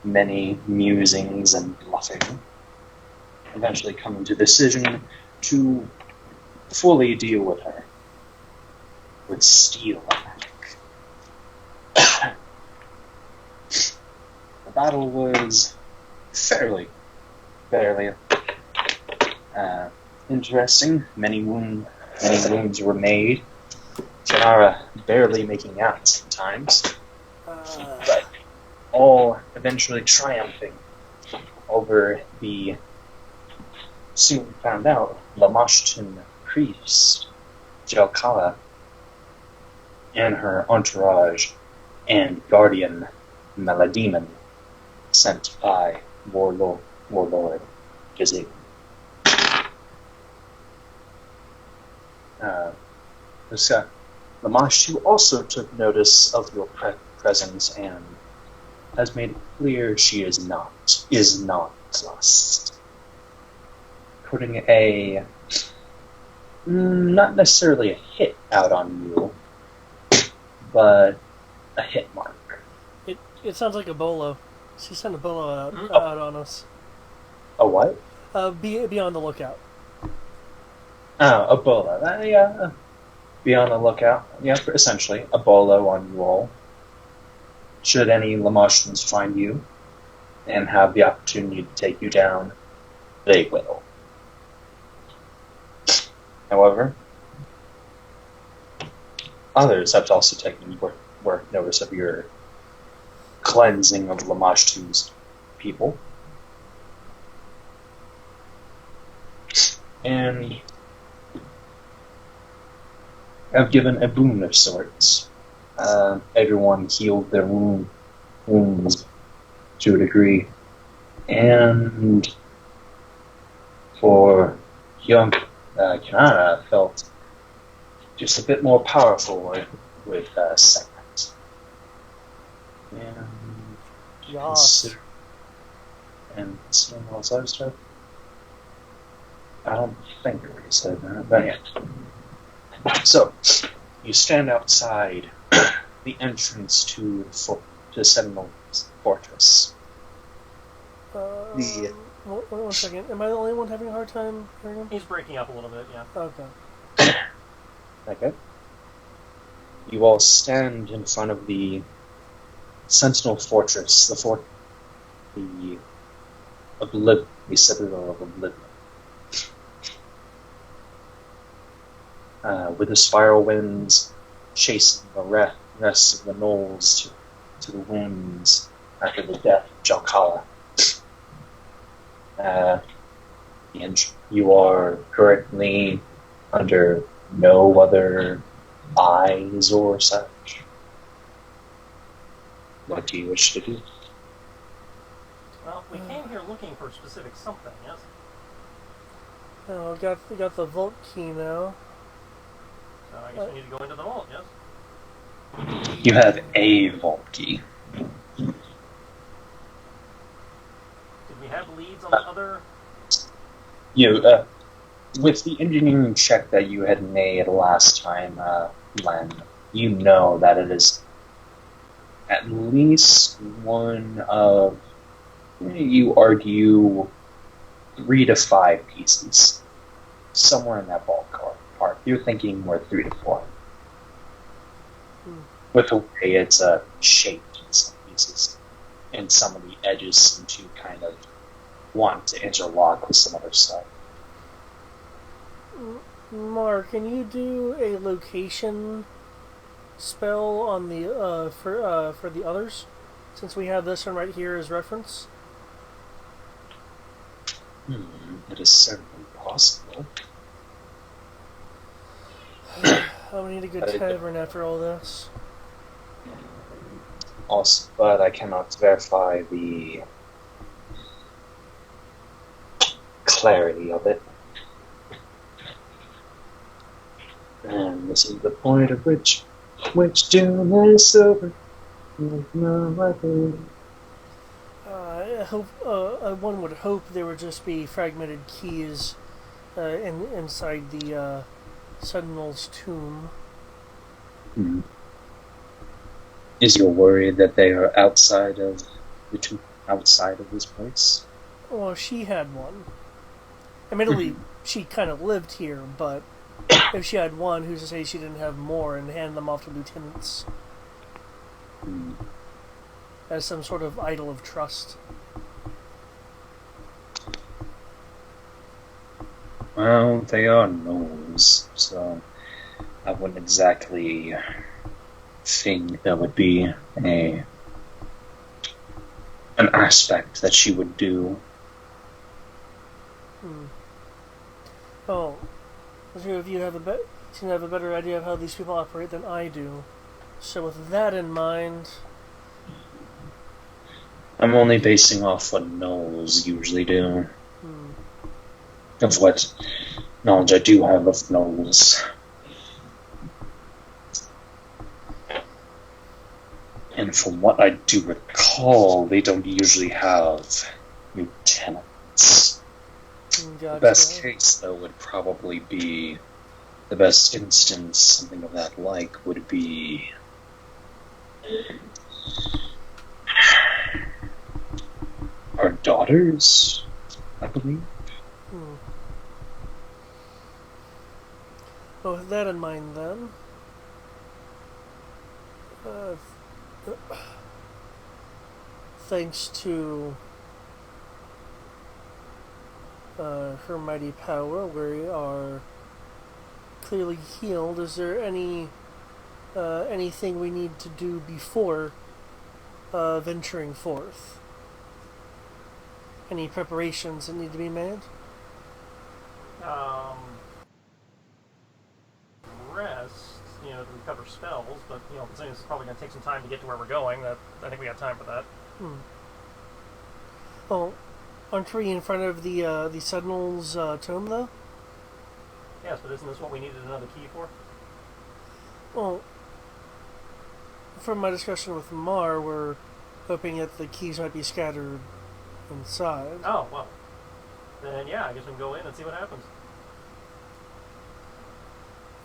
many musings and bluffing, eventually coming to the decision to fully deal with her with steel and magic. The battle was fairly interesting. Many wounds were made. Janara barely making out sometimes, but all eventually triumphing over the soon found out Lamashtan priest, Jalkala, and her entourage and guardian Melademon, sent by Warlord Gizig. Lamashu also took notice of your presence and has made it clear she is not lost. Putting a not necessarily a hit out on you, but a hit mark. It sounds like a bolo. She sent a bolo out on us. A what? Be on the lookout. Oh, a bolo. Yeah. Be on the lookout. Yeah, essentially. A bolo on you all. Should any Lamashans find you and have the opportunity to take you down, they will. However, others have also taken work notice of your cleansing of Lamashtu's people. And have given a boon of sorts. Everyone healed their wounds to a degree. And for young Kanana felt just a bit more powerful with segments. And Yes. And some else other stuff. I don't think we said that, but yeah. So, you stand outside the entrance to Sentinel Fortress. One second. Am I the only one having a hard time hearing him? He's breaking up a little bit, yeah. Okay. Okay. You all stand in front of the Sentinel Fortress, the Citadel of Oblivion. With the spiral winds chasing the rest of the gnolls to the winds after the death of Jalkala. And you are currently under no other eyes or such. What do you wish to do? Well, we came here looking for a specific something, yes? Oh, we got the vault key now. So I guess we need to go into the vault, yes? You have a vault key. Did we have leads on the other? With the engineering check that you had made last time, Len, you know that it is at least one of, you argue, 3 to 5 pieces. Somewhere in that ballpark. You're thinking more 3 to 4. With the way it's shaped in some pieces. And some of the edges seem to kind of want to interlock with some other stuff. Mark, can you do a location spell on the for the others? Since we have this one right here as reference. It is certainly possible. We need a good tavern after all this. Also, but I cannot verify the clarity of it. And this is the point at which doom is over. I hope one would hope there would just be fragmented keys inside the Sentinel's tomb. Is your worry that they are outside of the tomb? outside of this place? Well, she had one. Admittedly, she kind of lived here, but if she had one, who's to say she didn't have more and hand them off to lieutenants Hmm. as some sort of idol of trust? Well, they are gnolls, so I wouldn't exactly think that would be an aspect that she would do. Oh, the two of you seem to have a better idea of how these people operate than I do. So with that in mind, I'm only basing off what gnolls usually do, of what knowledge I do have of gnolls. And from what I do recall, they don't usually have lieutenants. gotcha. The best case, though, would probably be the best instance, something of that like, would be our daughters, I believe. Well, with that in mind, then, thanks to her mighty power, we are clearly healed. Is there anything we need to do before venturing forth? Any preparations that need to be made? Rest, to recover spells, but, considering it's probably going to take some time to get to where we're going, I think we got time for that. Well, aren't we in front of the Sentinel's tomb, though? Yes, but isn't this what we needed another key for? Well, from my discussion with Mar, we're hoping that the keys might be scattered inside. Oh, well. Then, yeah, I guess we can go in and see what happens.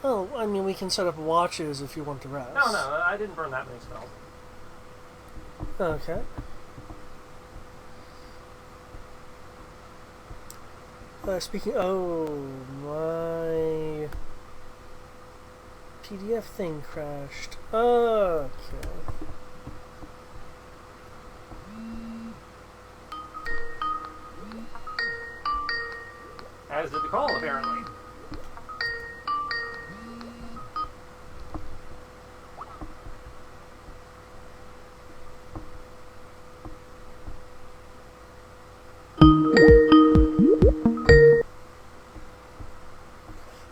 Oh, I mean, we can set up watches if you want to rest. No, I didn't burn that many spells. Okay. Speaking... Oh, my... PDF thing crashed. Okay. As did the call, apparently.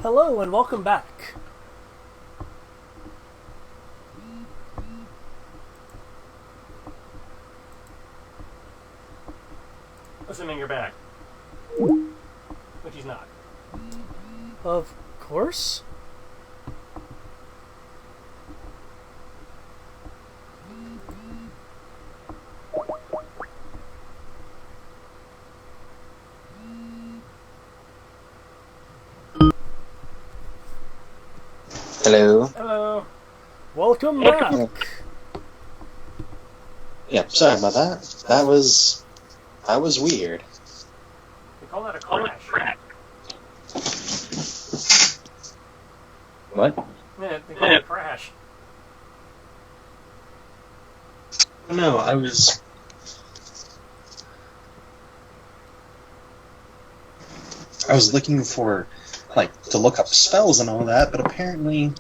Hello and welcome back. Assuming you're back. Which he's not. Of course. Hello. Hello. Welcome back. Yeah, sorry about that. That was weird. We call that a crash. What? Yeah, they call it a crash. No, I was looking for, to look up spells and all that, but apparently...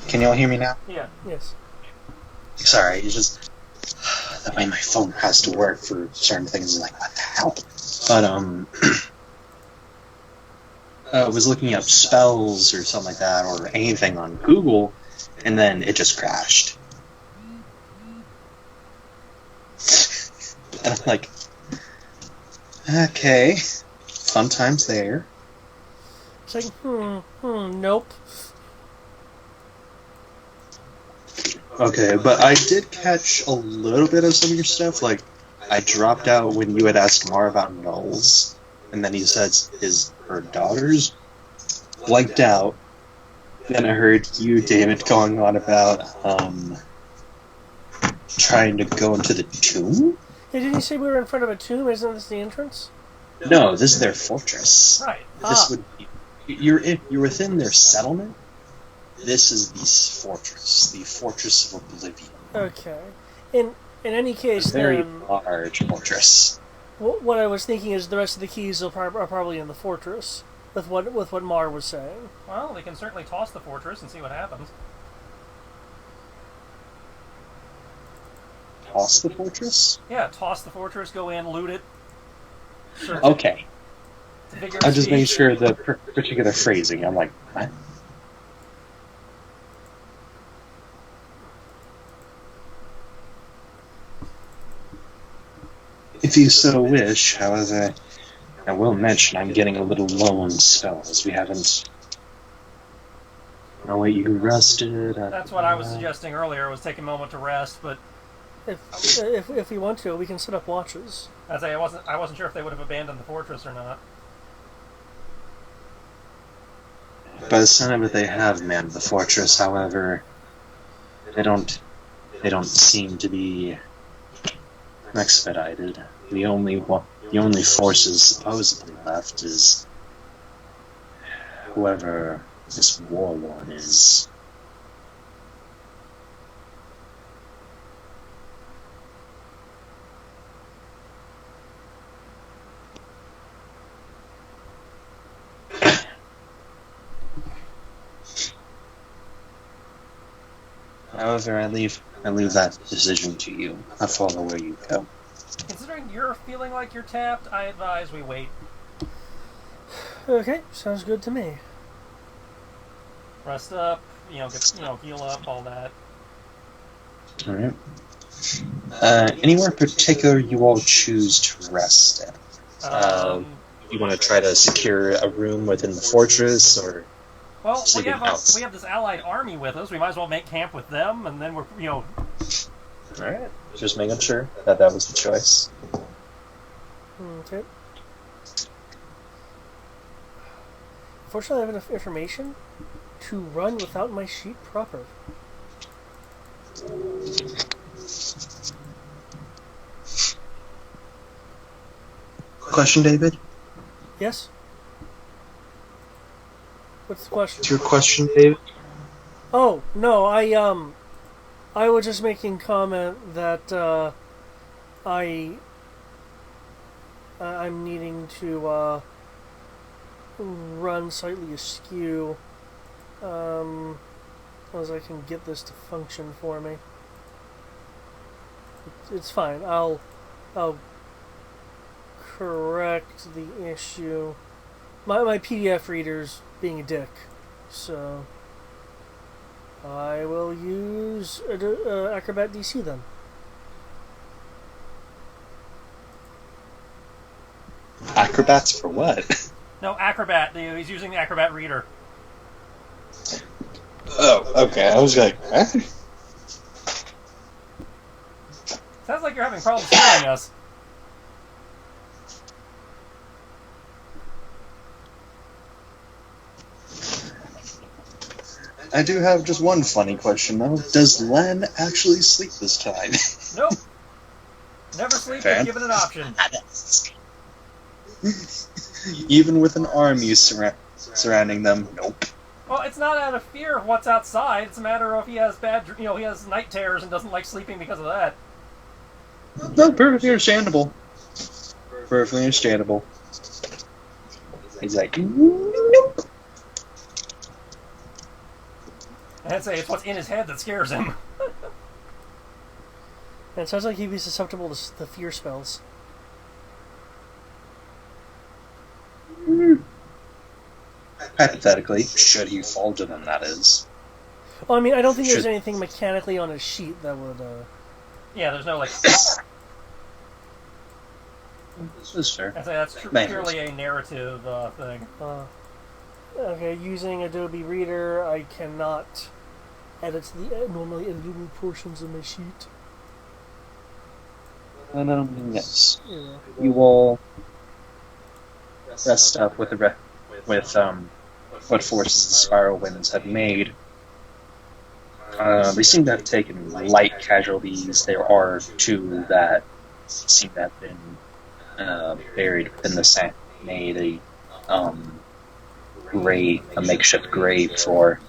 Can you all hear me now? Yeah. Yes. Sorry, it's just... That way my phone has to work for certain things, what the hell? But, I was looking up spells or something like that, or anything on Google, and then it just crashed. And I'm like, okay, fun times there. It's like, nope. Okay, but I did catch a little bit of some of your stuff. I dropped out when you had asked Mar about Knowles, and then he said her daughters. Blanked out. Then I heard you, David, going on about Trying to go into the tomb? Hey, didn't you say we were in front of a tomb? Isn't this the entrance? No, this is their fortress. Right. This would be, you're within their settlement. This is the fortress of Oblivion. Okay. In any case, A very then, large fortress. what I was thinking is the rest of the keys are probably in the fortress. With what Mar was saying. Well, we can certainly toss the fortress and see what happens. Toss the fortress? Yeah, toss the fortress, go in, loot it. Search it. Okay. Figure I just made speed. sure the particular phrasing. I'm like, what? If you so wish, however, I will mention I'm getting a little low on spells. We haven't. Oh wait, you rested. That's what I was suggesting earlier, was take a moment to rest, but If we want to, we can set up watches. as I wasn't sure if they would have abandoned the fortress or not. By the sound of it, they have manned the fortress. However, they don't seem to be expedited. The only forces supposedly left is whoever this warlord is. However, I leave that decision to you. I follow where you go. Considering you're feeling like you're tapped, I advise we wait. Okay, sounds good to me. Rest up, heal up, all that. All right. Anywhere in particular you all choose to rest at? You want to try to secure a room within the fortress, or Well, we sleeping have house? we have this allied army with us. We might as well make camp with them, and then we're All right. Just making sure that was the choice. Okay. Unfortunately, I have enough information to run without my sheet proper. Question, David? Yes? What's the question? What's your question, David? Oh, no, I was just making comment that, I'm needing to, run slightly askew, as I can get this to function for me. It's fine. I'll correct the issue. My PDF reader's being a dick, so I will use Acrobat DC then. Acrobats for what? no Acrobat. He's using the Acrobat reader. Oh, okay. I was like, huh? Sounds like you're having problems hearing us. I do have just one funny question, though. Does Len actually sleep this time? Nope. Never sleep Fair. if given an option. Even with an army surrounding them, nope. Well, it's not out of fear of what's outside. It's a matter of he has he has night terrors and doesn't like sleeping because of that. No, perfectly understandable. Perfectly understandable. He's like, nope. I'd say it's what's in his head that scares him. And it sounds like he'd be susceptible to the fear spells. Hypothetically, should he fall to them, that is. Well, I mean, I don't think there's Should- anything mechanically on his sheet that would, Yeah, there's no like. This is fair. I'd say that's Manners. purely a narrative thing. Okay, using Adobe Reader, I cannot edit the normally editable portions of my sheet. Yes. Yeah. You will rest up with what forces the spiral winds have made. They seem to have taken light casualties. There are two that seem to have been buried within the sand, made a makeshift grave for.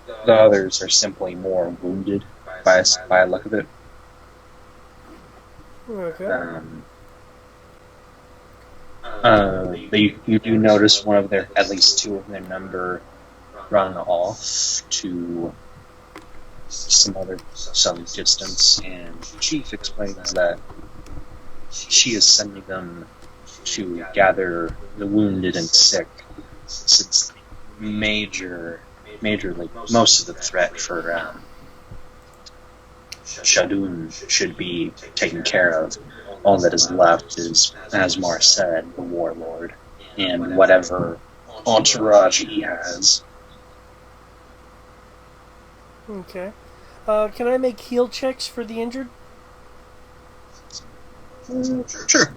The others are simply more wounded by the look of it. Okay. You do notice one of their, at least two of their number, run off to some distance, and Chief explains that she is sending them to gather the wounded and sick, since majorly most of the threat for Shadun should be taken care of. All that is left is, as Mar said, the warlord and whatever entourage he has. Okay. Can I make heal checks for the injured? Sure.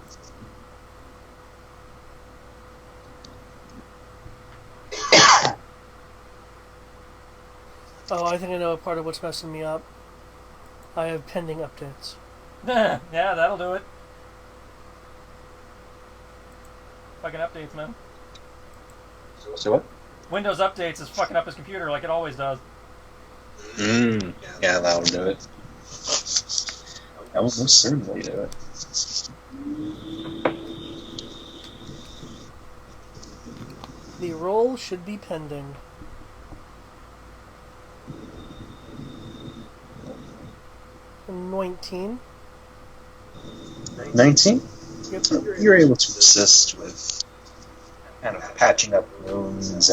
Oh, I think I know a part of what's messing me up. I have pending updates. Yeah, that'll do it. Fucking updates, man. So what? Windows updates is fucking up his computer like it always does. Yeah, that'll do it. That will most certainly do it. The roll should be pending. $19. 19? Yep. You're able to assist with kind of patching up wounds,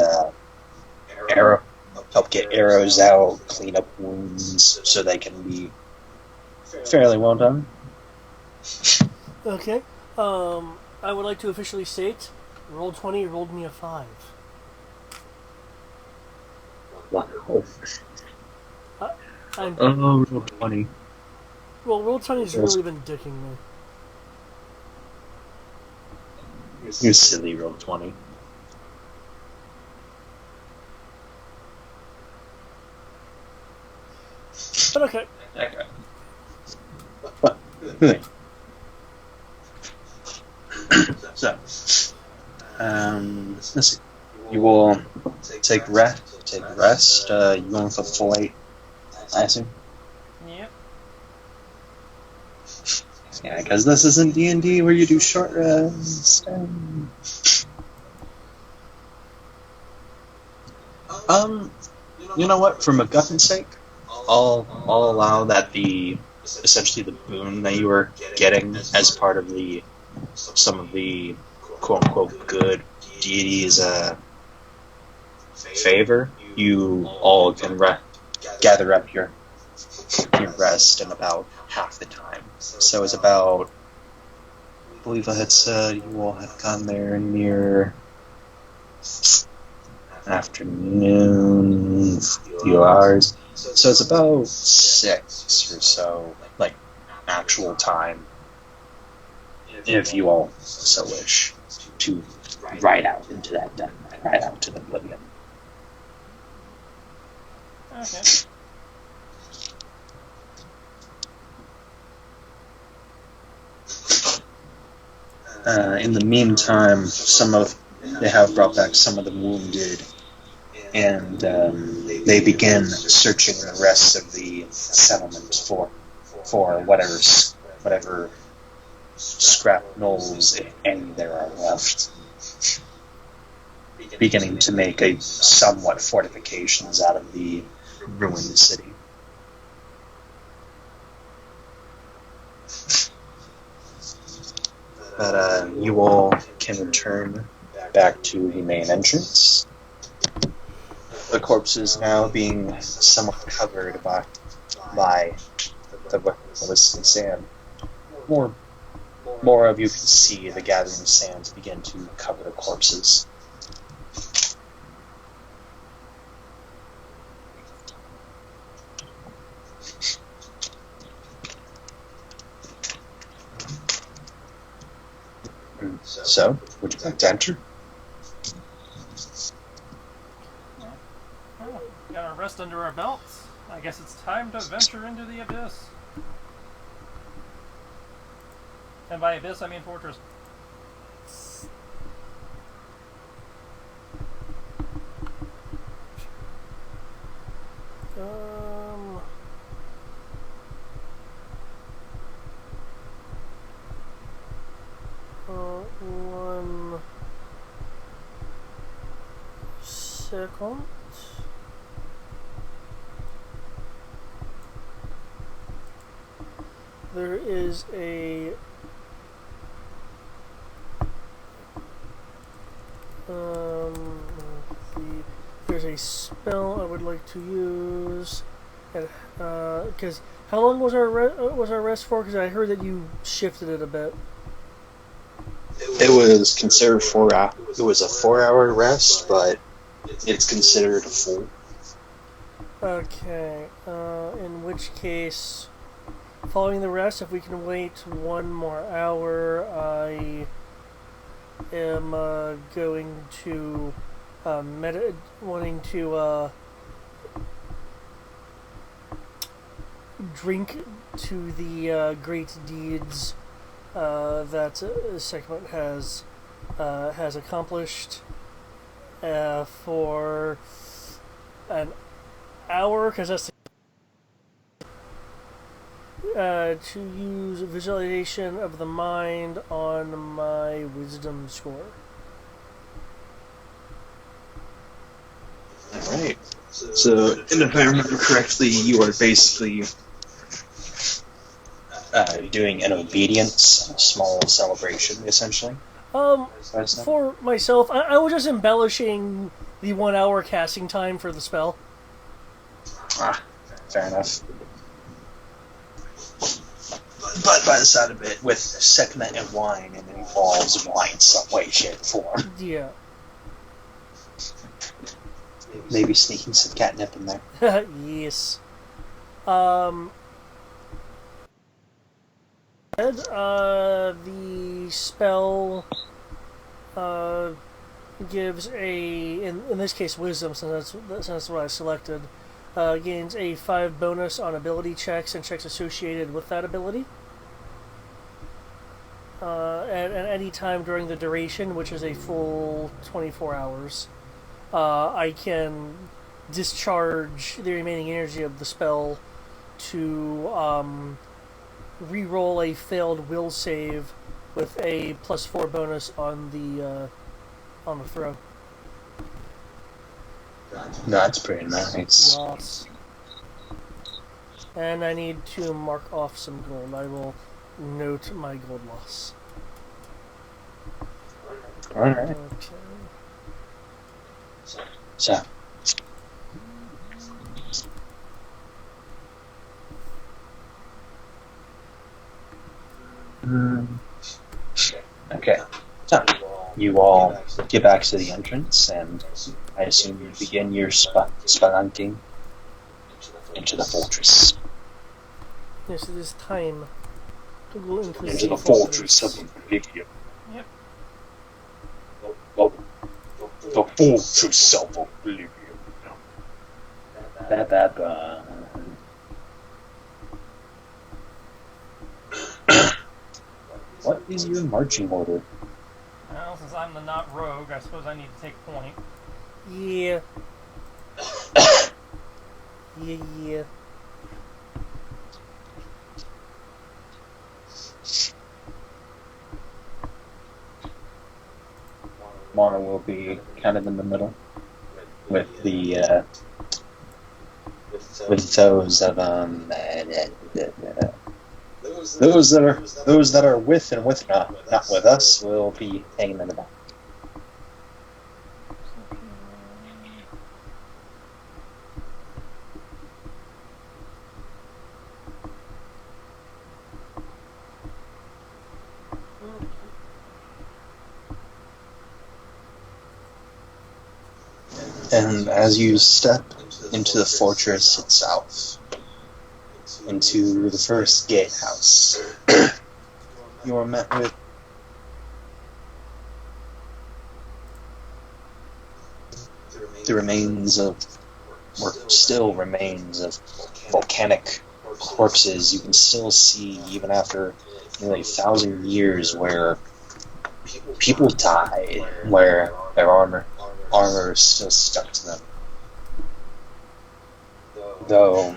help get arrows out, clean up wounds so they can be fairly well done. Okay. I would like to officially state, roll 20 rolled me a 5. Wow. I'm, Oh, roll 20. well, roll 20's really been dicking me. You silly roll 20. But okay. Okay. So, let's see. You will take rest. You going for full 8, I assume. Yep. Yeah, because this isn't D&D where you do short rest. You know what? For MacGuffin's sake, I'll allow that essentially the boon that you were getting as part of some of the quote unquote good deities' favor. You all can gather up your rest in about half the time. So it's about, I believe I had said you all had gone there near afternoon, few hours. So it's about 6 or so, like actual time, if you all so wish, to ride out into that den, ride out to the oblivion. Okay. In the meantime, they have brought back some of the wounded, and they begin searching the rest of the settlement for whatever scrap knolls, if any, there are left. Beginning to make a somewhat fortifications out of the ruined city. But you all can return back to the main entrance. The corpses now being somewhat covered by the glistening sand. More of you can see the gathering sands begin to cover the corpses. So, would you like to enter? Well, got our rest under our belts. I I guess it's time to venture into the abyss. And by abyss, I mean fortress. One second. There is a there's a spell I would like to use, because how long was our rest for? Because I heard that you shifted it a bit. It was considered it was a 4-hour rest, but it's considered a full. Okay. In which case, following the rest, if we can wait 1 more hour, I am going to wanting to drink to the great deeds that segment has accomplished for an hour, because that's to use visualization of the mind on my wisdom score. Alright. So, and if I remember correctly, you are basically doing an obedience, a small celebration, essentially. For myself, I was just embellishing the 1 hour casting time for the spell. Fair enough. but by the side of it, With segment and wine, and it involves wine some way, shape, form. Yeah. Maybe sneaking some catnip in there. Yes. The spell gives in this case wisdom, since that's what I selected, gains a 5 bonus on ability checks and checks associated with that ability. At any time during the duration, which is a full 24 hours, I can discharge the remaining energy of the spell to re-roll a failed will save with a +4 bonus on the throw. That's pretty nice. Yes. And I need to mark off some gold. I will note my gold loss. Alright. Okay. So. Okay. So, you all get back to the entrance, and I assume you begin your spelunking into the fortress. Yes, it is time to go Into the fortress of Oblivion. Yep. The fortress of Oblivion. Ba-ba-ba. What is your marching order? Well, since I'm the not rogue, I suppose I need to take point. Yeah. Yeah. Mara will be kind of in the middle with the with those of those that are with and with not with us will be hanging in the back. And as you step into the fortress itself, into the first gatehouse, you are met with the remains of were still remains of volcanic corpses. You can still see, even after nearly 1,000 years, where people died, where their armor is still stuck to them. Though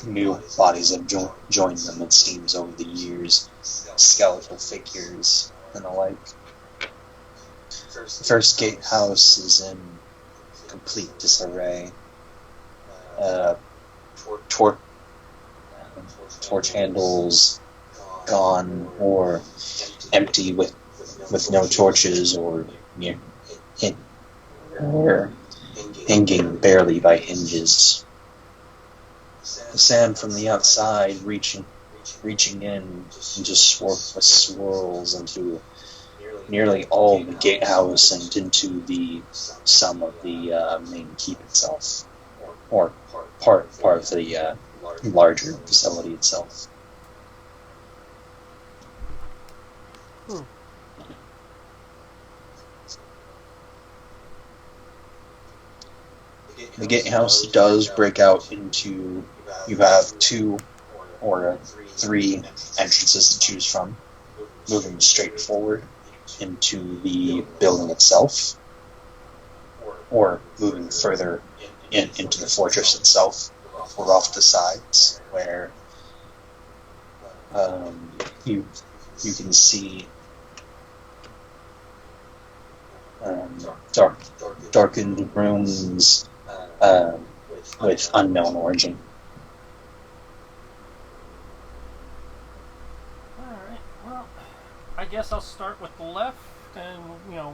new bodies have joined them, it seems, over the years, skeletal figures and the like. The first gatehouse is in complete disarray. Torch handles gone or empty with no torches or hanging barely by hinges. The sand from the outside reaching in just swirls into nearly all the gatehouse and into some of the main keep itself, or part of the larger facility itself. The gatehouse does break out into, you have 2 or 3 entrances to choose from, moving straight forward into the building itself, or moving further into the fortress itself, or off the sides, where you can see darkened rooms with unknown origin. Alright, well, I guess I'll start with the left and,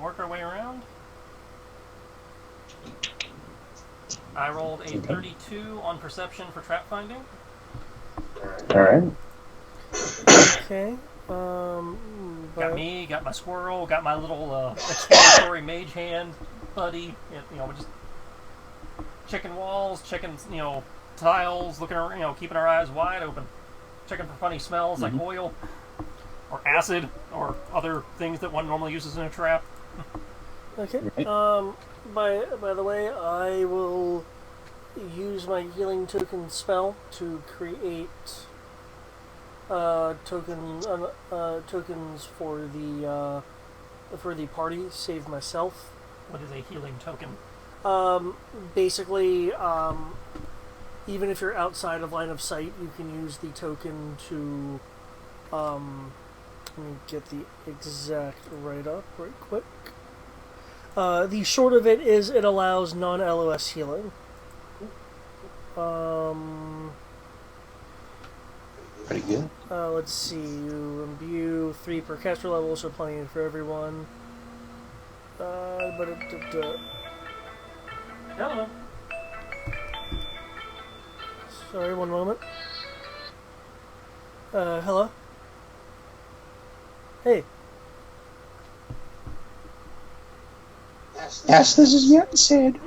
work our way around. I rolled a 32 on perception for trap finding. Alright. Okay. Got me, got my squirrel, got my little exploratory mage hand buddy. We're just checking walls, checking, tiles, looking around, keeping our eyes wide open, checking for funny smells like oil or acid or other things that one normally uses in a trap. Okay. By the way, I will use my healing token spell to create tokens for the party. Save myself. What is a healing token? Basically, even if you're outside of line of sight, you can use the token to. Let me get the exact write-up right quick. The short of it is it allows non-LOS healing. Pretty good. Let's see. You imbue 3 per caster level, so plenty for everyone. Hello. Sorry, one moment. Hello? Hey. Yes, this is Sid.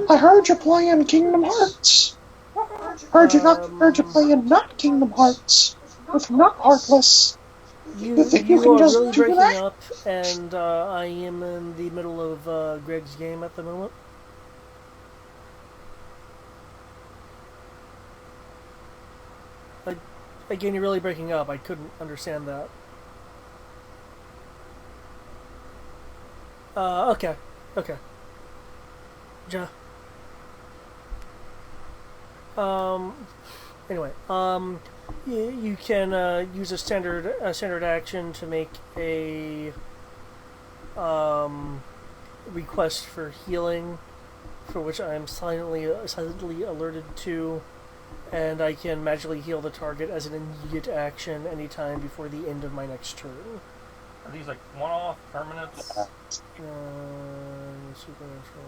I heard you're playing Kingdom Hearts. Heard you playing not Kingdom Hearts with not Heartless. You think you can are just really do breaking that? up, and I am in the middle of Greg's game at the moment. Again, you're really breaking up. I couldn't understand that. Okay. Anyway, you can use a standard action to make a request for healing, for which I am silently alerted to, and I can magically heal the target as an immediate action anytime before the end of my next turn. Are these like one-off, permanents? Supernatural.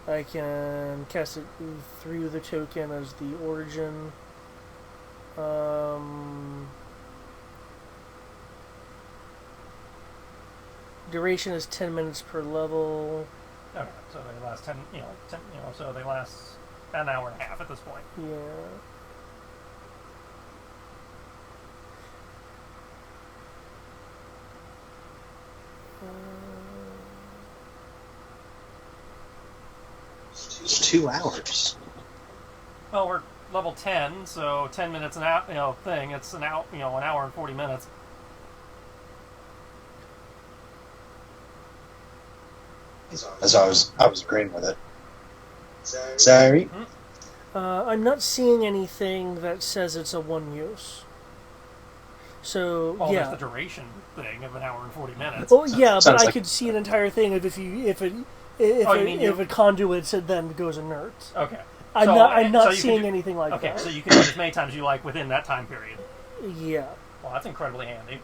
I can cast it through the token as the origin. Duration is 10 minutes per level. Okay, so they last 10, so they last an hour and a half at this point. Yeah. 2 hours. Well, we're level 10, so 10 minutes an hour, thing. It's an hour and 40 minutes. As I was agreeing with it. Sorry. I'm not seeing anything that says it's a one use. So Well, yeah. there's the duration thing of an hour and 40 minutes. Oh yeah, but Sounds I like- could see an entire thing of if it conduits it then goes inert. Okay. I'm not so you seeing can do, anything like okay, that. so you can do it as many times as you like within that time period. Yeah. Well, that's incredibly handy.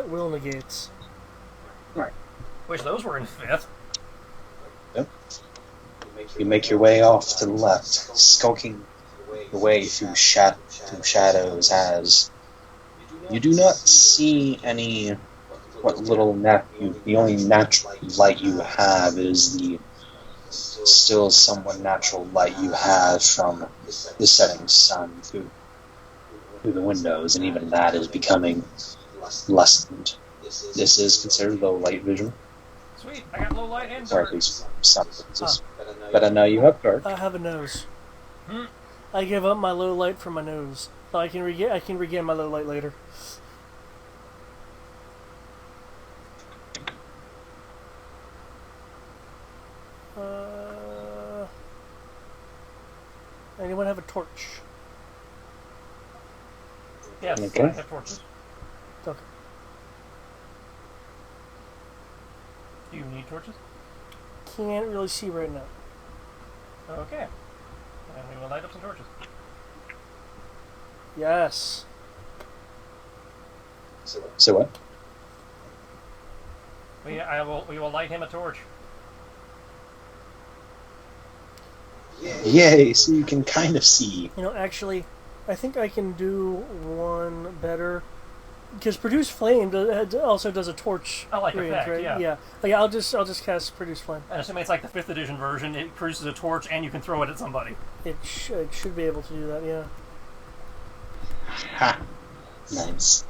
Will negates. Wish those were in 5th. You make your way off to the left, skulking your way through shadows as you do not see any what little the only natural light you have is the still somewhat natural light you have from the setting sun through the windows, and even that is becoming lessened. This is considered low light vision, Sweet, I got low light and or at dark. least some places. But I know you have dark. I have a nose. Hmm. I give up my low light for my nose. So I can regain my low light later. Anyone have a torch? Yes, Okay. I have torches. Okay. Do you need torches? Can't really see right now. Okay. And we will light up some torches. Yes. So what? We will light him a torch. Yay! So you can kind of see. Actually, I think I can do one better. Because produce flame also does a torch. I like range, effect, right? yeah. Yeah. I'll just cast produce flame. And assuming it's like the 5th edition version, it produces a torch and you can throw it at somebody. It should be able to do that. Yeah. Ha! Nice.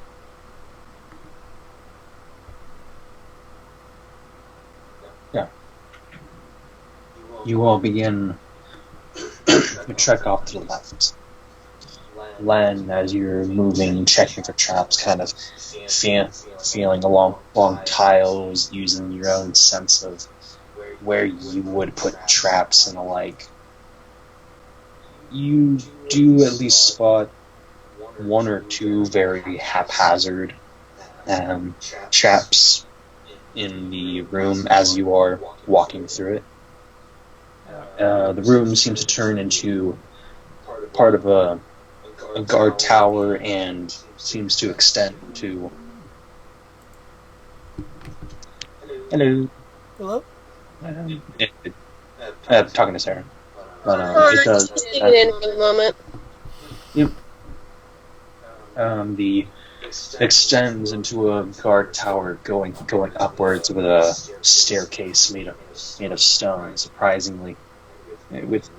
Yeah. You all begin your trek off to the left. Len, as you're moving, checking for traps, kind of feeling along tiles, using your own sense of where you would put traps and the like. You do at least spot one or two very haphazard traps in the room as you are walking through it. The room seems to turn into part of a guard tower and seems to extend to... Hello. Hello. Talking to Sarah. But Alright, it does. just leave it in for the moment. The extends into a guard tower going upwards with a staircase made of stone. Surprisingly, with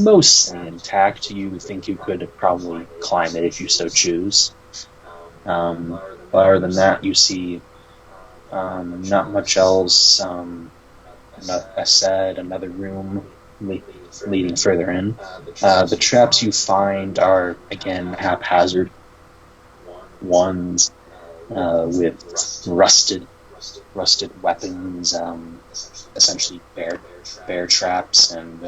mostly intact, you think you could probably climb it if you so choose. But other than that, you see not much else. I said another room leading further in. The traps you find are again haphazard ones with rusted weapons, essentially bear traps, and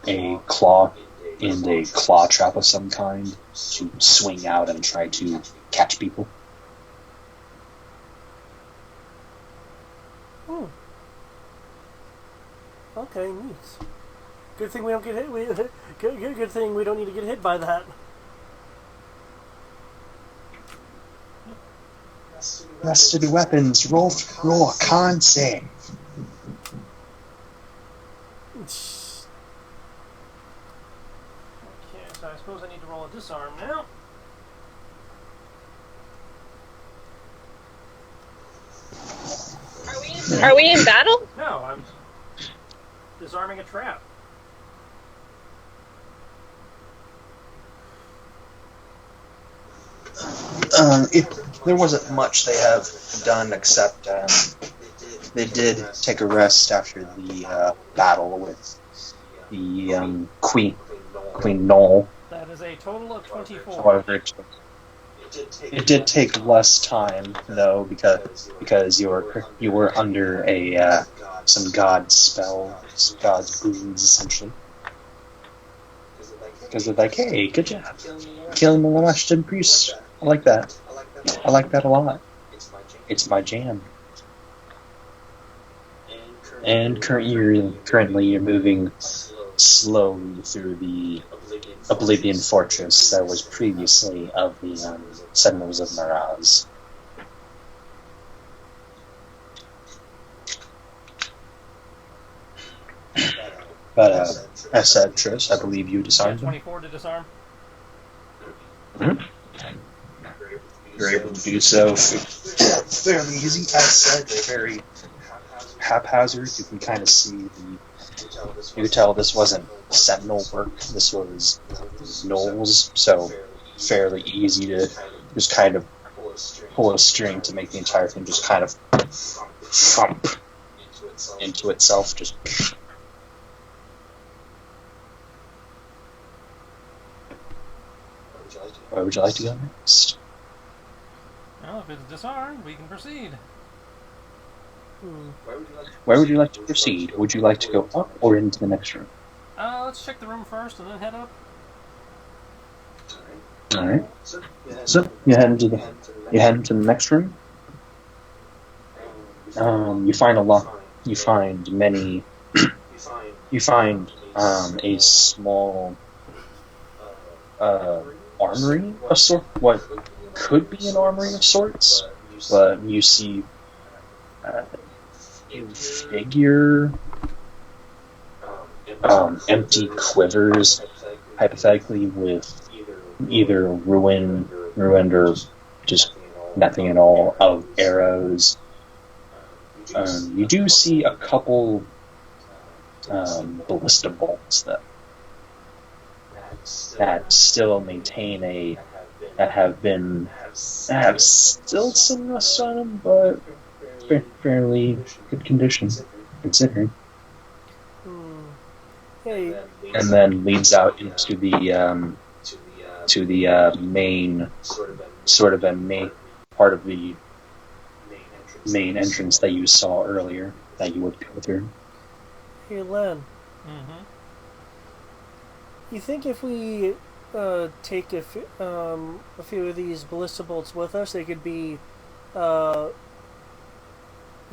a claw trap of some kind to swing out and try to catch people. Hmm. Okay, neat. Good thing we don't get hit. Good thing we don't need to get hit by that. Rusted weapons. Roll a con save. Okay, so I suppose I need to roll a disarm now. Are we in battle? No, I'm disarming a trap. There wasn't much they have done except they did take a rest after the battle with the Queen Knoll. That is a total of 24. However, it did take less time though because you were under a some god spell, god's boons essentially. Because they're like, hey, good job, killing molested priests. I like that. I like that a lot. It's my jam. And currently you're moving slowly through the Oblivion Fortress that was previously of the Sentinels of Miraz. But as said, Trish, I believe you disarmed them. 24 to disarm. Mm-hmm. You're able to do so fairly easy. As said, they're very haphazard. You can kind of see you could tell this wasn't sentinel work. This was gnolls, so fairly easy to just kind of pull a string to make the entire thing just kind of thump into itself. Just. Where would you like to go next? Well, if it's disarmed, we can proceed. Where would you like to proceed? Would you like to go up or into the next room? Let's check the room first and then head up. Alright. So, you head into the next room. You find a lot. You find many. You find a small armory of sort. What could be an armory of sorts, but you see a figure, empty quivers, hypothetically with either ruined or just nothing at all of arrows. You do see a couple ballista bolts that still maintain that have still some rust on them, but fairly good condition considering. Hey. And then leads out into the main sort of a main part of the main entrance that you saw earlier that you would go through. Hey, Len. Mm-hmm. You think if we take a few of these ballista bolts with us, they could be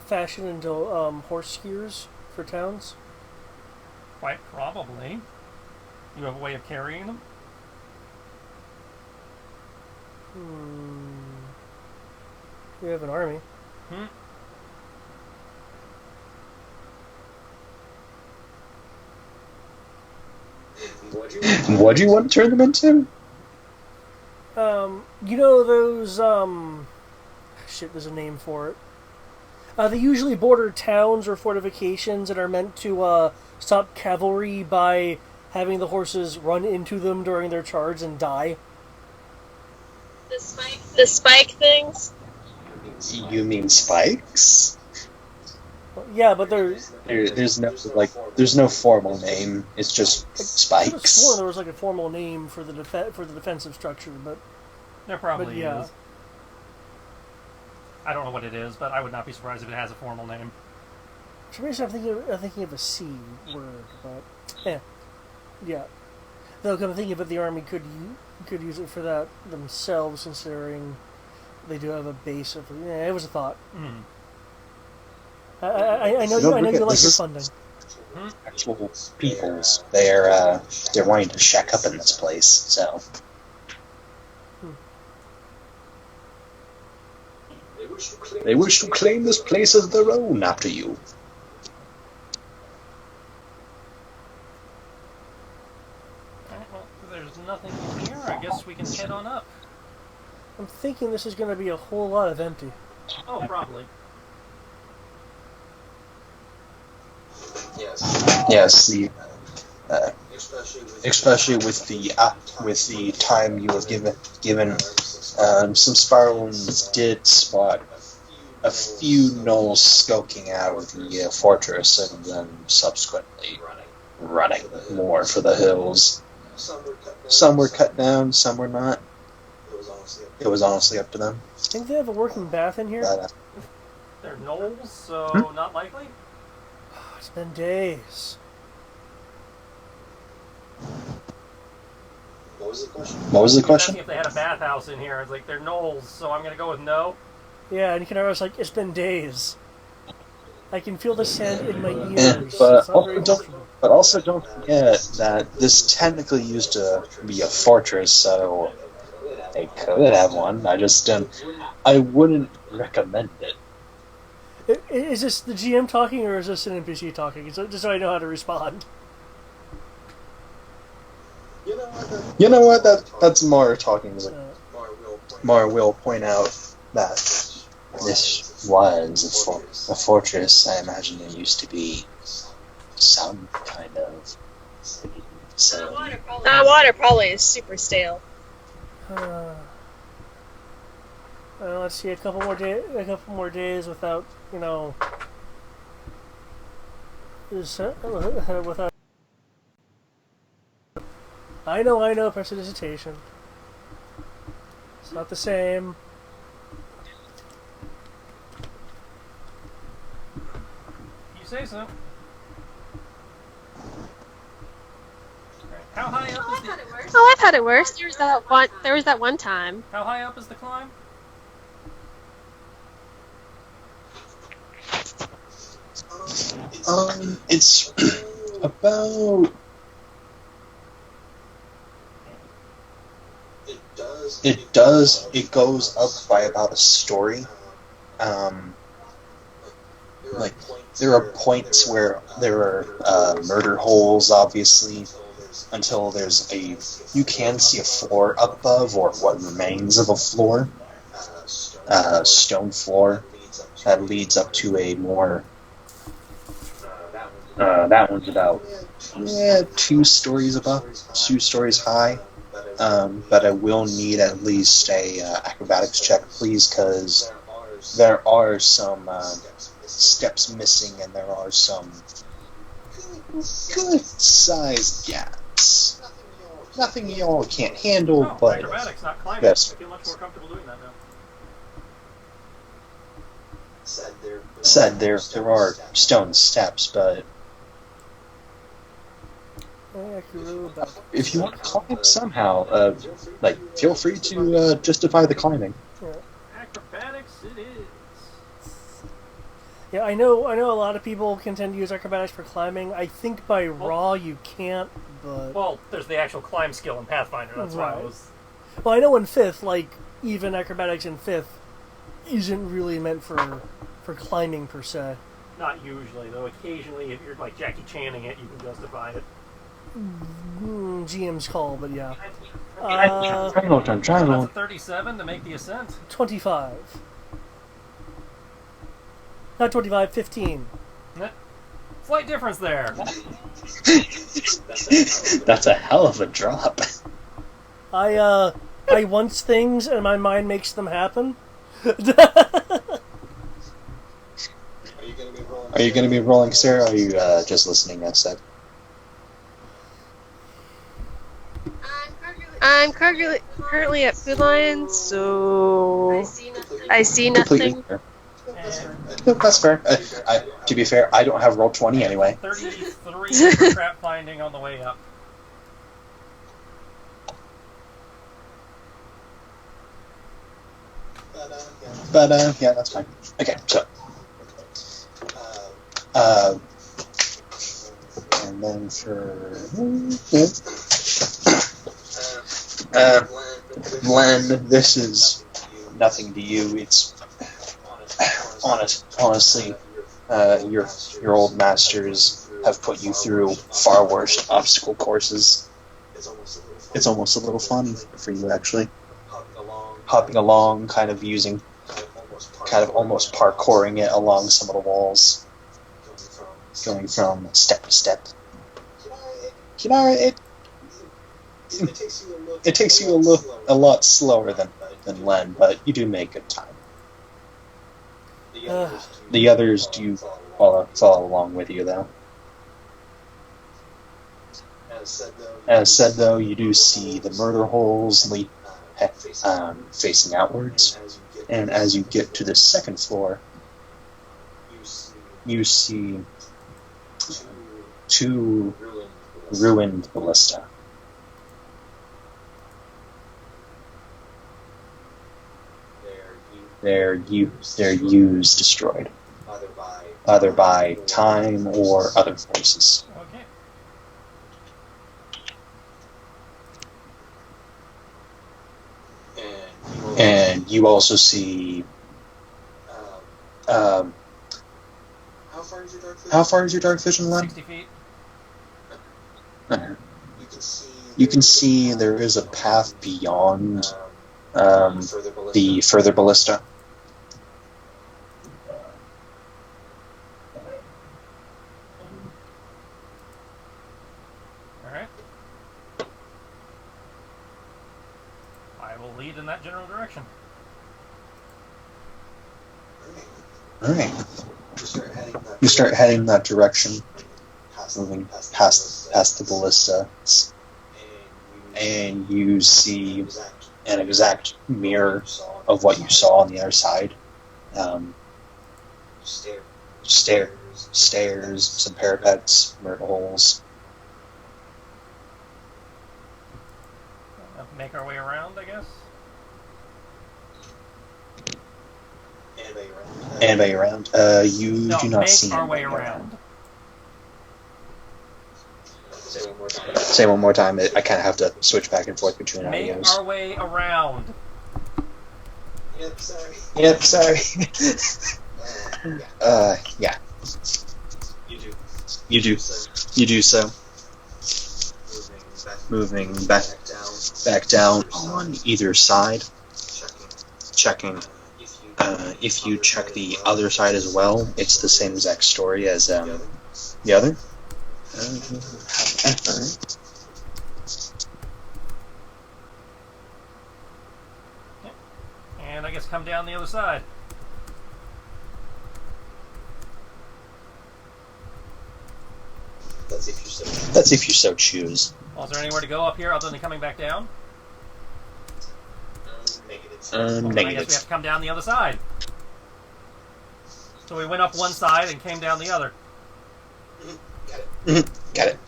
fashioned into horse skewers for towns? Quite probably. You have a way of carrying them? We have an army. What do you want to turn them into? You know those, shit, there's a name for it. They usually border towns or fortifications and are meant to, stop cavalry by having the horses run into them during their charge and die. The spike things? You mean spikes? Yeah, but there's no formal name. It's just I could have spikes. sworn there was like a formal name for the defensive structure, but There probably But, yeah. is. I don't know what it is, but I would not be surprised if it has a formal name. for some reason I'm thinking of a C word, but yeah. Though come to think of it, the army could use it for that themselves, considering they do have a base of. Yeah, it was a thought. Mm. I know you like your funding. Actual peoples. They're wanting to shack up in this place, so. They wish to claim this place as their own after you. Well, there's nothing in here. I guess we can head on up. I'm thinking this is going to be a whole lot of empty. Oh, probably. Yes, especially with the time you have given Some Sparlings did spot a few gnolls skulking out of the fortress and then subsequently running more for the hills. Some were cut down, some were not. It was honestly up to them. Think they have a working bath in here? But, They're gnolls, so not likely. It's been days. what was the He was question? asking if they had a bathhouse in here. I was like, they're gnolls, so I'm gonna go with no. Yeah, and you can always like, it's been days. I can feel the sand in my ears. But It's not very don't- comfortable. But also don't forget that this technically used to be a fortress, so they could have one. I wouldn't recommend it. Is this the GM talking or is this an NPC talking? Just so I know how to respond. You know what? That's Mar talking. Uh, Mar will point out that this was a fortress. I imagine it used to be some kind of facility. That water probably is super stale. let's see, a couple more days without, without. I know, prestidigitation. It's not the same. You say so. How high up is the Oh, I've had it worse. There was that one time. How high up is the climb? It's about. It goes up by about a story. Like, there are points where there are murder holes, obviously, until you can see a floor up above, or what remains of a floor, stone floor, that leads up to a more. That one's about 2 stories high. But I will need at least a acrobatics check, please, because there are some steps missing, and there are some good-sized gaps. Nothing y'all can't handle, Oh, but acrobatics, not climbing. yes. I feel much more comfortable doing that now. Said there are stone steps, but if you want to climb somehow, feel free to justify the climbing. Acrobatics, it is. Yeah, I know a lot of people can tend to use acrobatics for climbing. I think by raw you can't, but... Well, there's the actual climb skill in Pathfinder, that's why I Right. was... Well, I know in 5th, even acrobatics in 5th isn't really meant for climbing, per se. Not usually, though occasionally, if you're like Jackie Channing it, you can justify it. GM's call, but yeah. That's a 37 to make the ascent. 25. Not 25, 15. Slight difference there. That's a hell of a drop. I want things and my mind makes them happen. Are you going to be rolling, Sarah, or are you just listening, as said? I'm currently at Food Lion, so I see Completely nothing. fair. That's fair. To be fair, I don't have roll 20 anyway. 33 for trap finding on the way up. But, yeah, that's fine. Okay, so. And then for. Len, this is nothing to you. It's. Honestly, your old masters have put you through far worse obstacle courses. It's almost a little fun for you, actually. Hopping along, kind of almost parkouring it along some of the walls, going from step to step. It takes you a lot slower than than Len, but you do make good time. Uh, The others do follow along with you, though. As said, though, you do see the murder holes facing outwards, and as you get to the second floor, you see two ruined ballista. They're used, destroyed, either by time or other forces. Okay. And you also see. How far is your dark vision, Len? 60 feet. You can see there is a path beyond the further ballista. Alright. I will lead in that general direction. Alright. You start heading that direction, moving past the ballista, and you see an exact mirror of what you saw on the other side. Stairs, some parapets, myrtle holes. Make our way around, I guess. Anybody around? You No, do not make see our way anybody around. Say one more time. I kind of have to switch back and forth between Make audios. our way around. Yep, sorry. Yeah. You do so. Moving back down on either side. Checking. If you check the other side as well, it's the same exact story as the other. And I guess come down the other side. That's if you so choose. Well, is there anywhere to go up here other than coming back down? Well, then I guess we have to come down the other side. So we went up one side and came down the other. Got it.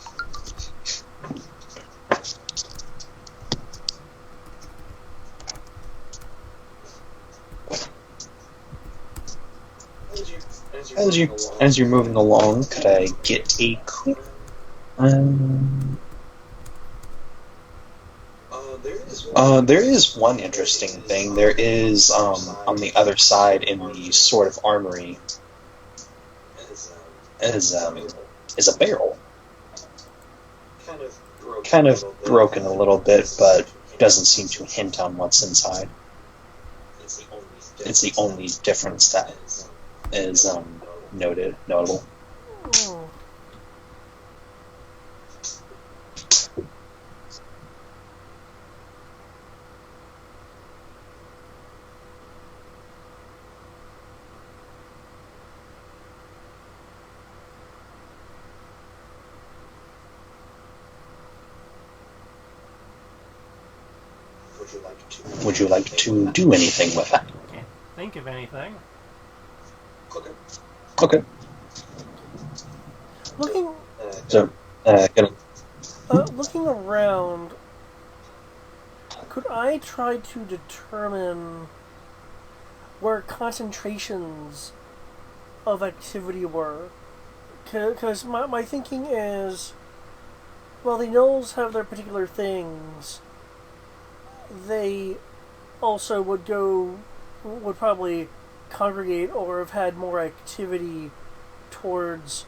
As you're moving along, could I get a quick? There is one interesting thing. There is on the other side in the sort of armory is a barrel, kind of broken a little bit, but doesn't seem to hint on what's inside. It's the only difference that is notable. oh. Would you like to do anything with that? Can't think of anything. Okay. Looking So, looking around, could I try to determine where concentrations of activity were? Because my thinking is, well, the gnolls have their particular things. They also would probably congregate or have had more activity towards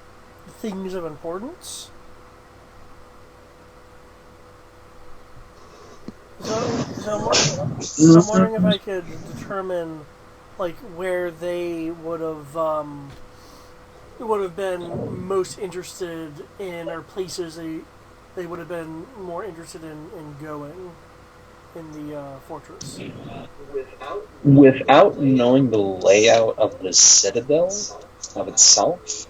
things of importance. So I'm wondering if I could determine, like, where they would have been most interested in, or places they would have been more interested in going. in the fortress. Without knowing the layout of the citadel of itself,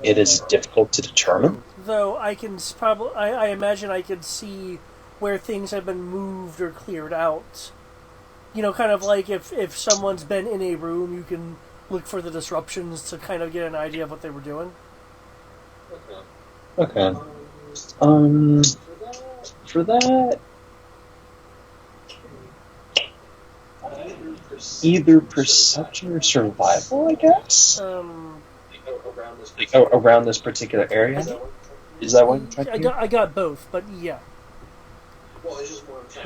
it is difficult to determine. Though I can probably, I imagine I could see where things have been moved or cleared out. You know, kind of like if someone's been in a room, you can look for the disruptions to kind of get an idea of what they were doing. Okay. For that, either perception or survival, I guess. Like, around this particular area. Is that what you're trying to do? I got both, but yeah.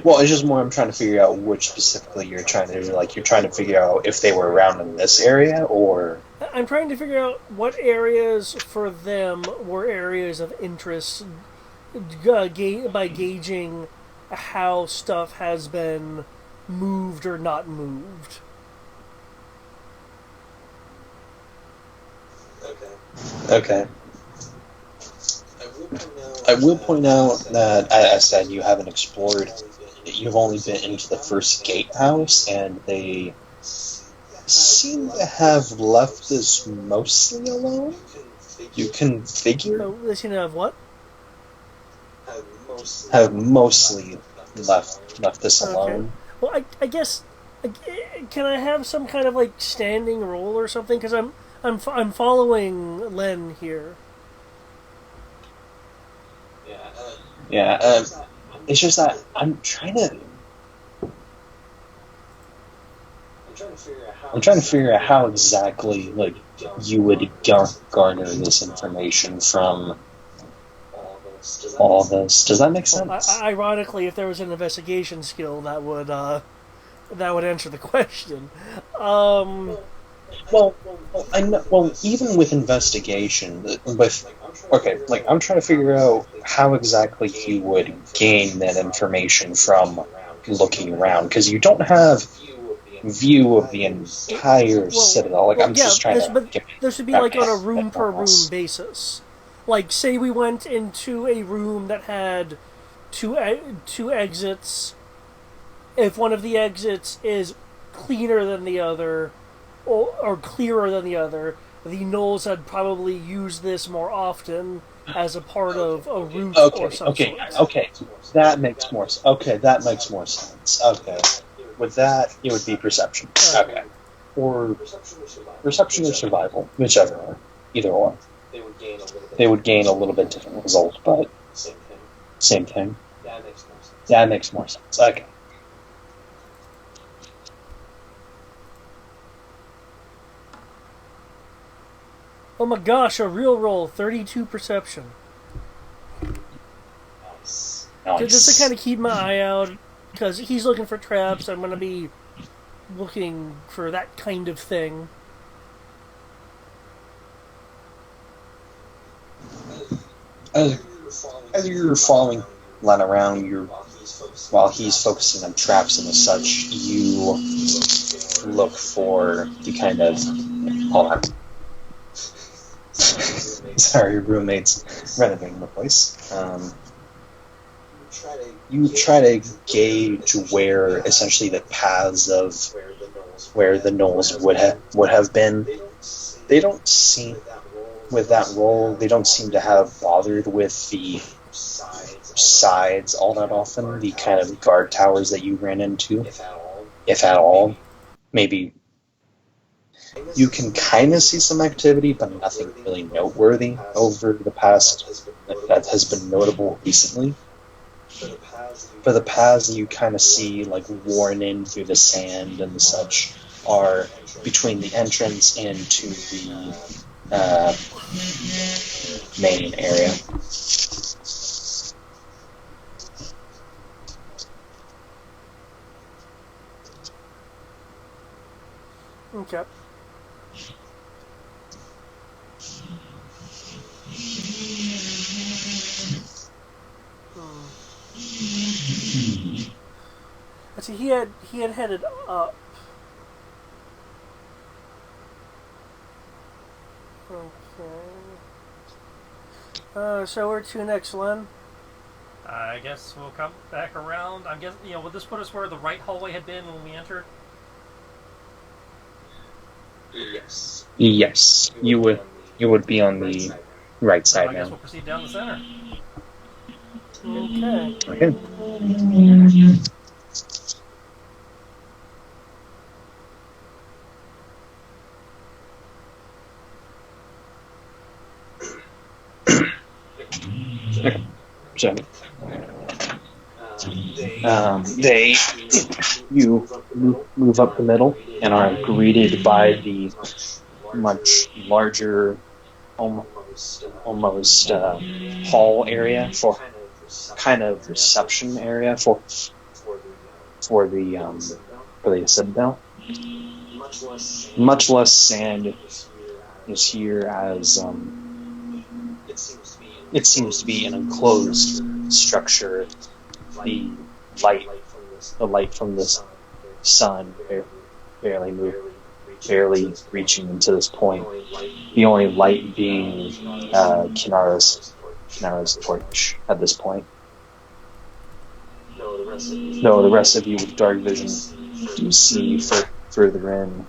Well, it's just more I'm trying to figure out which specifically you're trying to do. Like, you're trying to figure out if they were around in this area, or... I'm trying to figure out what areas for them were areas of interest by gauging how stuff has been moved or not moved. Okay. I will point out that, as I said, you haven't explored. You've only been into the first gatehouse, and they seem to have left this mostly alone. You can figure. So they seem to have what? Have mostly left this alone. Well, I guess can I have some kind of like standing roll or something? Because I'm following Len here. Yeah, it's just that I'm trying to figure out how exactly like you would garner this information from all this. Does that make sense? Well, ironically, if there was an investigation skill, that would answer the question. Well, I know, well, even with investigation, like I'm trying to figure out how exactly he would gain that information from looking around, because you don't have view of the entire citadel. Like, I'm just trying to. This would be like on a room per room basis. Like, say we went into a room that had two exits. If one of the exits is cleaner than the other, or clearer than the other, the gnolls had probably used this more often as a part of a route or something. Okay. That makes more sense. Okay, that makes more sense. Okay. With that, it would be perception. Okay. Or perception or survival, whichever one. Either or. They would gain a little bit different result, but same thing. That makes more sense. Okay. Oh my gosh, a real roll, 32 perception. Nice. Just to kind of keep my eye out, because he's looking for traps, I'm going to be looking for that kind of thing. As you're following Len around, while he's focusing on traps and such, you look for the kind of... Hold on. Sorry, roommates renovating the place. You try to gauge where essentially the paths of where the gnolls would have been. They don't seem, with that roll, they don't seem to have bothered with the sides all that often. The kind of guard towers that you ran into, if at all. Maybe you can kind of see some activity, but nothing really noteworthy over the past that has been notable recently. For the paths you kind of see, like, worn in through the sand and such, are between the entrance into the main area. Okay. Let's see, he had headed up. Okay. So where to next, Len? I guess we'll come back around. I'm guessing, would this put us where the right hallway had been when we entered? Yes, you would be on the right So side I guess now. we'll proceed down the center. Okay. Okay. So, they you move up the middle and are greeted by the much larger, almost hall area for kind of reception area for the Citadel. Much less sand is here, as it seems to be an enclosed structure. The light from the sun barely reaching into this point. The only light being Kinara's torch at this point. No, the rest of you with dark vision do see further in.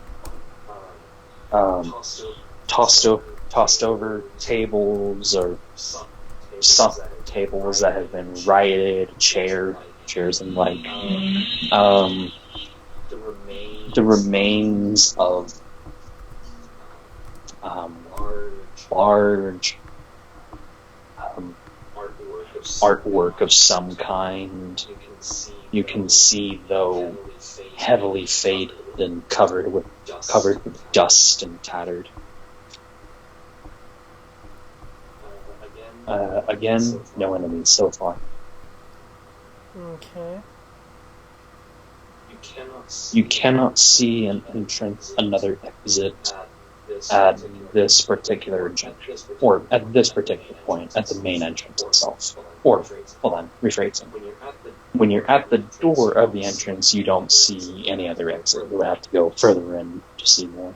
Tossed over tables, or some tables that have been rioted, chairs and like the remains of large artwork of some kind. You can see, though heavily faded and covered with dust and tattered. Again, no enemies so far. Okay. You cannot see an entrance, another exit at this particular junction, or at this particular point, at the main entrance itself. Or, hold on, rephrasing. When you're at the door of the entrance, you don't see any other exit. You have to go further in to see more.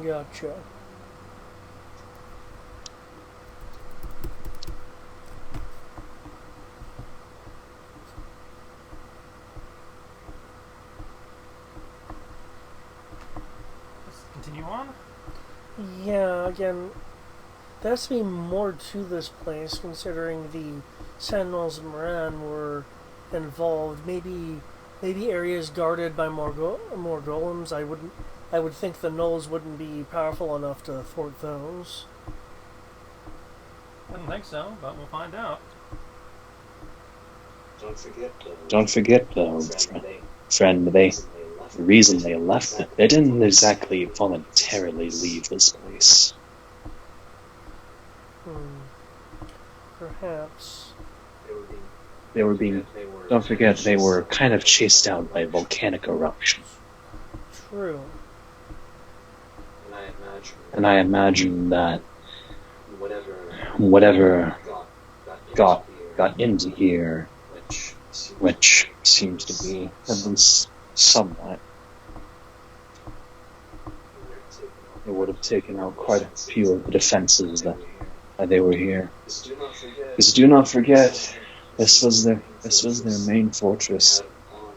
Gotcha. Let's continue on. Yeah, again, there has to be more to this place, considering the Sentinels of Moran were involved. Maybe areas guarded by more golems. I would think the gnolls wouldn't be powerful enough to thwart those. I don't think so, but we'll find out. Don't forget, though, friend, the reason they left it, they didn't exactly voluntarily leave this place. Perhaps. Don't forget, they were kind of chased out by a volcanic eruption. True. And I imagine that whatever got into here, which seems to be at least somewhat, it would have taken out quite a few of the defenses that they were here. Because do not forget, this was their main fortress.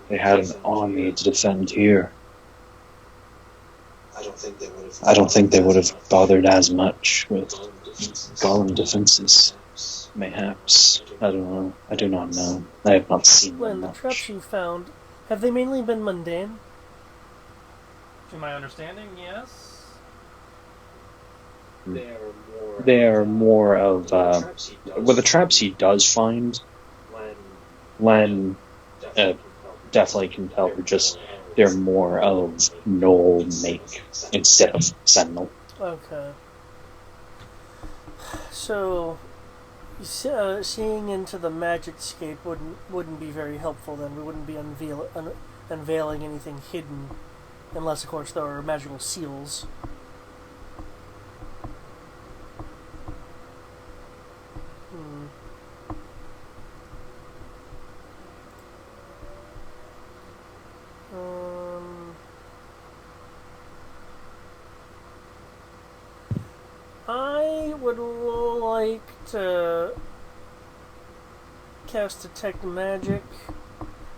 They had an army to defend here. I don't think they would have bothered as much with golem defenses. Mayhaps. I don't know. I do not know. I have not seen them The much. traps you found, have they mainly been mundane? To my understanding, yes. They are more of the traps he does find, Len definitely can tell they're more of Knoll make instead of Sentinel. Okay. So, seeing into the magicscape wouldn't be very helpful then. We wouldn't be unveiling anything hidden, unless, of course, there are magical seals. I would like to cast Detect Magic,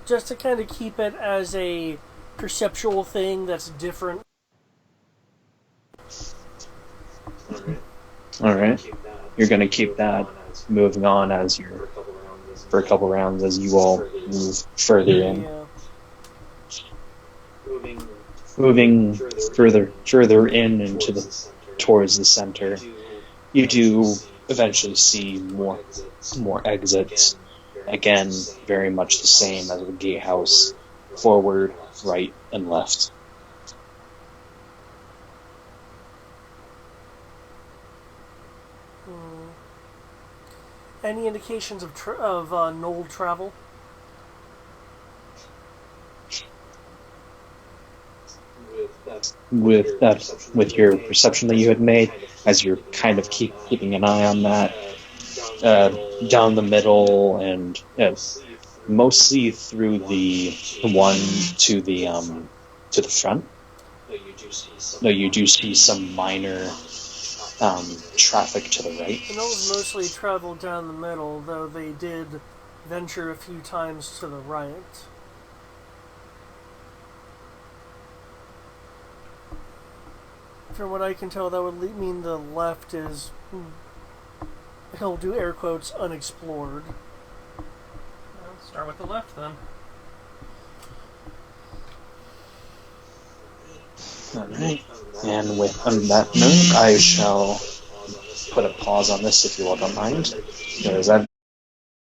just to kind of keep it as a perceptual thing that's different. Alright. You're going to keep that moving on as you're for a couple rounds as you all move further in. Yeah. Moving further in into towards the center, you do eventually see more exits. Again, very much the same as the gatehouse: forward, right, and left. Any indications of Knoll travel? With your perception that you had made, as you're kind of keeping an eye on that, down the middle and mostly through the one to the front. No, you do see some minor traffic to the right. The Knolls mostly travel down the middle, though they did venture a few times to the right. From what I can tell, that would mean the left is, he'll do air quotes, unexplored. Let's start with the left then. Alright. And on that note, I shall put a pause on this if you all don't mind. Because